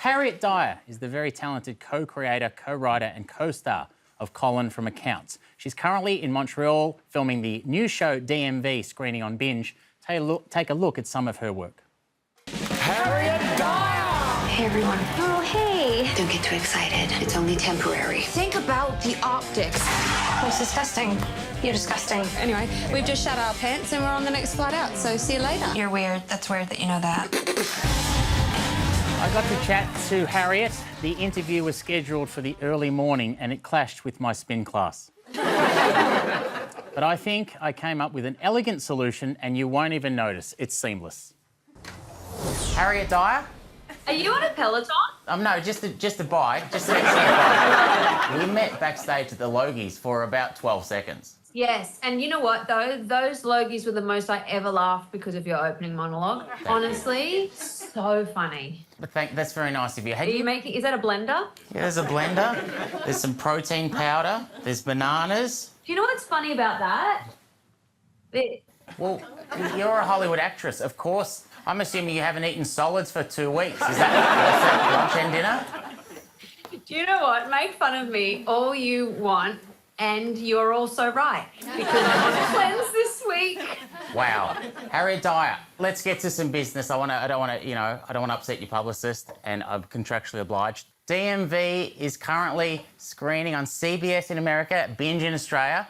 Harriet Dyer is the very talented co-creator, co-writer and co-star of Colin from Accounts. She's currently in Montreal filming the new show DMV, screening on Binge. Take a look at some of her work. Harriet Dyer! Hey, everyone. Oh, hey. Don't get too excited. It's only temporary. Think about the optics. That's disgusting. You're disgusting. Anyway, we've just shut our pants and we're on the next flight out, so see you later. You're weird. That's weird that you know that. I got to chat to Harriet. The interview was scheduled for the early morning and it clashed with my spin class. But I think I came up with an elegant solution and you won't even notice. It's seamless. Harriet Dyer? Are you on a Peloton? No, just a bike. Just an excellent bike. We met backstage at the Logies for about 12 seconds. Yes, and you know what though? Those Logies were the most I ever laughed because of your opening monologue. Honestly, so funny. But that's very nice of you. Are you making, is that a blender? Yeah, there's a blender. There's some protein powder. There's bananas. Do you know what's funny about that? Well, you're a Hollywood actress, of course. I'm assuming you haven't eaten solids for 2 weeks. Is that lunch and dinner? Do you know what? Make fun of me all you want, and you're also right. Because I'm on a cleanse this week. Wow. Harriet Dyer, let's get to some business. I don't want to upset your publicist, and I'm contractually obliged. DMV is currently screening on CBS in America, Binge in Australia.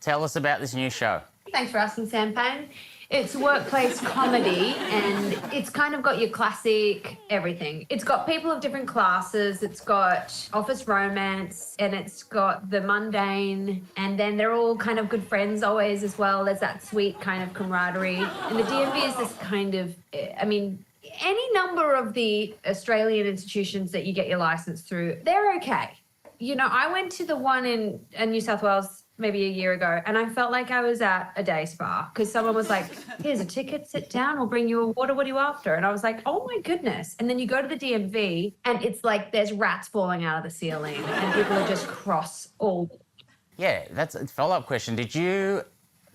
Tell us about this new show. Thanks for asking, Sampan. It's workplace comedy and it's kind of got your classic everything. It's got people of different classes, it's got office romance, and it's got the mundane, and then they're all kind of good friends always as well. There's that sweet kind of camaraderie. And the DMV is this kind of, I mean, any number of the Australian institutions that you get your licence through, they're okay. You know, I went to the one in New South Wales maybe a year ago, and I felt like I was at a day spa because someone was like, here's a ticket, sit down, we'll bring you a water, what are you after? And I was like, oh my goodness. And then you go to the DMV and it's like there's rats falling out of the ceiling and people are just cross all. Yeah, that's a follow-up question. Did you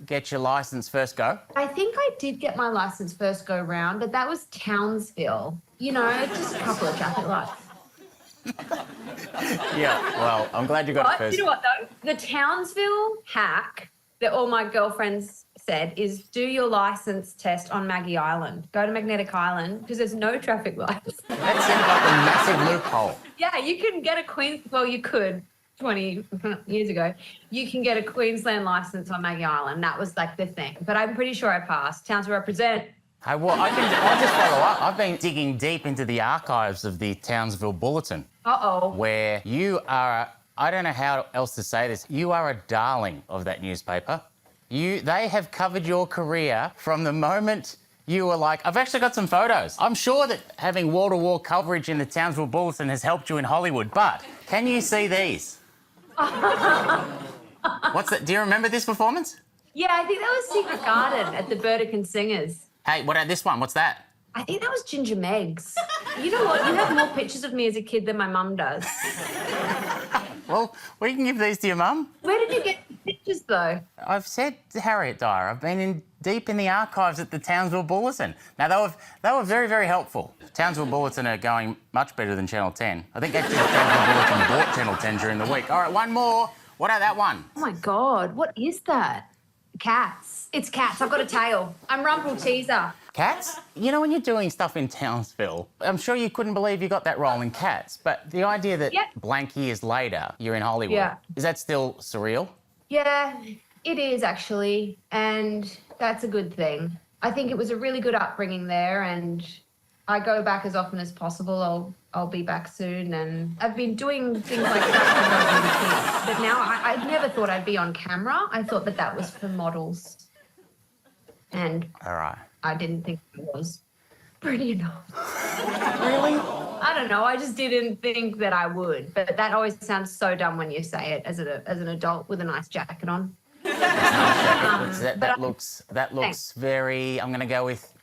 get your licence first go? I think I did get my licence first go round, but that was Townsville. You know, just a couple of traffic lights. Yeah, well, I'm glad you got it first. You know what, though? The Townsville hack that all my girlfriends said is do your licence test on Maggie Island. Go to Magnetic Island because there's no traffic lights. That seemed like a massive loophole. Yeah, you can get you could 20 years ago. You can get a Queensland licence on Maggie Island. That was like the thing. But I'm pretty sure I passed. Townsville represent. Hey, well, I'll just follow up. I've been digging deep into the archives of the Townsville Bulletin. Uh-oh. Where you are, I don't know how else to say this, you are a darling of that newspaper. They have covered your career from the moment you were like, I've actually got some photos. I'm sure that having wall-to-wall coverage in the Townsville Bulletin has helped you in Hollywood, but can you see these? What's that? Do you remember this performance? Yeah, I think that was Secret Garden at the Burdekin Singers. Hey, what about this one? What's that? I think that was Ginger Meg's. You know what? You have more pictures of me as a kid than my mum does. Well, we can give these to your mum. Where did you get the pictures, though? I've said to Harriet Dyer, I've been deep in the archives at the Townsville Bulletin. Now, they were very, very helpful. Townsville Bulletin are going much better than Channel 10. I think actually the Townsville Bulletin bought Channel 10 during the week. All right, one more. What about that one? Oh, my God. What is that? Cats. It's cats. I've got a tail. I'm Rumple Teaser. Cats? You know, when you're doing stuff in Townsville, I'm sure you couldn't believe you got that role in Cats, but the idea that blank years later you're in Hollywood, is that still surreal? Yeah, it is actually, and that's a good thing. I think it was a really good upbringing there, and I go back as often as possible. I'll be back soon, and I've been doing things like that but now I never thought I'd be on camera. I thought that was for models, and all right. I didn't think it was pretty enough. Really? I don't know. I just didn't think that I would. But that always sounds so dumb when you say it as an adult with a nice jacket on. That looks very. I'm going to go with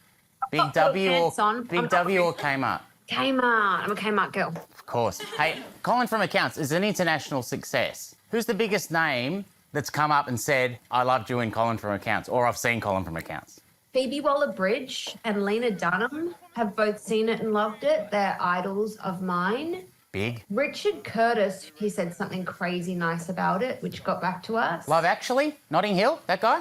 Big W or Kmart. Kmart. I'm a Kmart girl. Of course. Hey, Colin from Accounts is an international success. Who's the biggest name that's come up and said, I loved you in Colin from Accounts, or I've seen Colin from Accounts? Phoebe Waller-Bridge and Lena Dunham have both seen it and loved it. They're idols of mine. Big. Richard Curtis, he said something crazy nice about it, which got back to us. Love Actually? Notting Hill? That guy?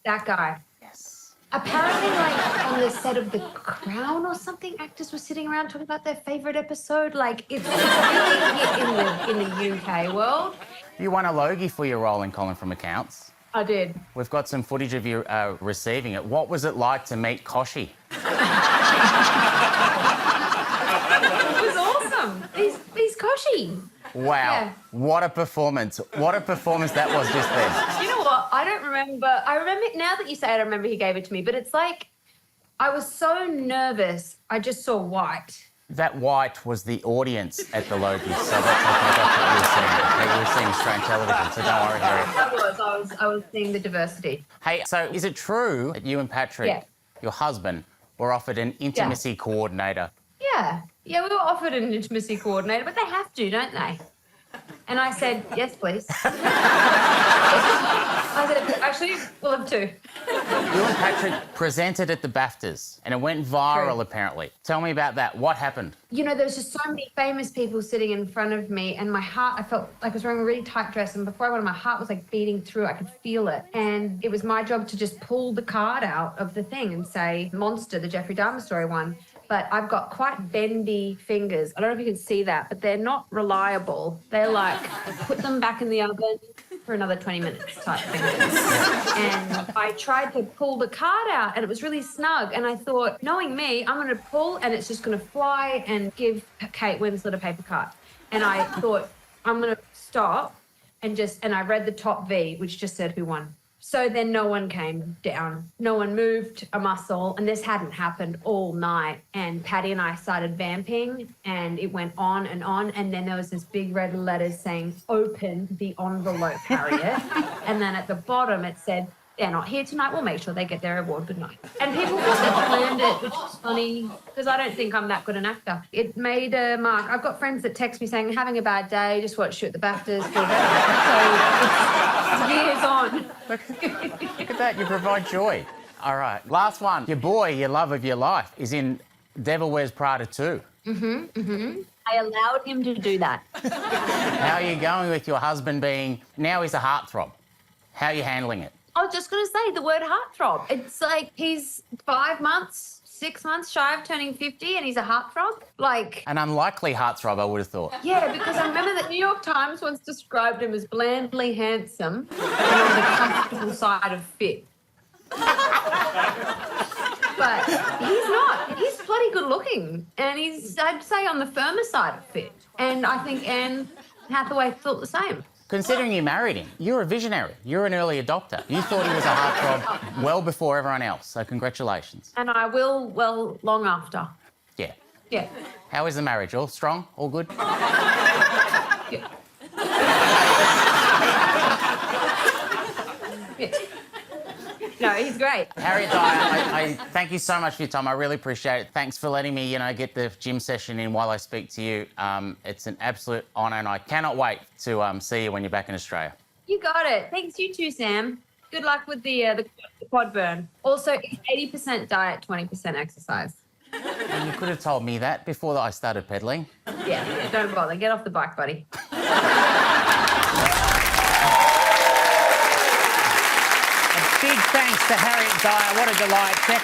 That guy. Yes. Apparently, like on the set of The Crown or something, actors were sitting around talking about their favourite episode. Like it's really hit in the UK world. You won a Logie for your role in Colin from Accounts. I did. We've got some footage of you receiving it. What was it like to meet Koshi? It was awesome. He's Koshi. Wow. Yeah. What a performance. What a performance that was just then. You know what? I don't remember. I remember now that you say it, I remember he gave it to me. But it's like I was so nervous. I just saw white. That white was the audience at the Logie, so that's what you were seeing. You were seeing Australian television, so don't worry, Harriet. I was seeing the diversity. Hey, so is it true that you and Patrick, your husband, were offered an intimacy coordinator? Yeah. Yeah, we were offered an intimacy coordinator, but they have to, don't they? And I said, yes, please. I said, actually, we'll have two. You and Patrick presented at the BAFTAs, and it went viral, True. apparently. Tell me about that. What happened? You know, there was just so many famous people sitting in front of me, and my heart, I felt like I was wearing a really tight dress, and before I went, my heart was like beating through. I could feel it. And it was my job to just pull the card out of the thing and say, Monster, the Jeffrey Dahmer story one. But I've got quite bendy fingers. I don't know if you can see that, but they're not reliable. They're like, put them back in the oven for another 20 minutes type fingers. And I tried to pull the card out and it was really snug. And I thought, knowing me, I'm going to pull and it's just going to fly and give Kate Winslet a paper cut. And I thought, I'm going to stop and I read the top V, which just said who won. So then no one came down. No one moved a muscle. And this hadn't happened all night. And Patty and I started vamping and it went on. And then there was this big red letters saying, open the envelope, Harriet. And then at the bottom it said, they're not here tonight. We'll make sure they get their award. Good night. And people thought they planned it, which is funny because I don't think I'm that good an actor. It made a mark. I've got friends that text me saying, having a bad day, just watched you at the BAFTAs. So it's years on. Look at that. You provide joy. All right. Last one. Your boy, your love of your life, is in Devil Wears Prada 2. I allowed him to do that. How are you going with your husband being... Now he's a heartthrob. How are you handling it? I was just going to say the word heartthrob. It's like he's 6 months shy of turning 50 and he's a heartthrob. Like... An unlikely heartthrob, I would have thought. Yeah, because I remember that New York Times once described him as blandly handsome and on the comfortable side of fit. But he's not. He's bloody good looking. And he's, I'd say, on the firmer side of fit. And I think Anne Hathaway thought the same. Considering you married him, you're a visionary. You're an early adopter. You thought he was a heartthrob well before everyone else, so congratulations. And I will, well, long after. Yeah. Yeah. How is the marriage? All strong? All good? Yeah. Yeah. No, he's great. Harriet Dyer, I thank you so much for your time. I really appreciate it. Thanks for letting me, get the gym session in while I speak to you. It's an absolute honour, and I cannot wait to see you when you're back in Australia. You got it. Thanks, you too, Sam. Good luck with the quad burn. Also, it's 80% diet, 20% exercise. And you could have told me that before I started pedaling. Yeah, don't bother. Get off the bike, buddy. Big thanks to Harriet Dyer. What a delight. Check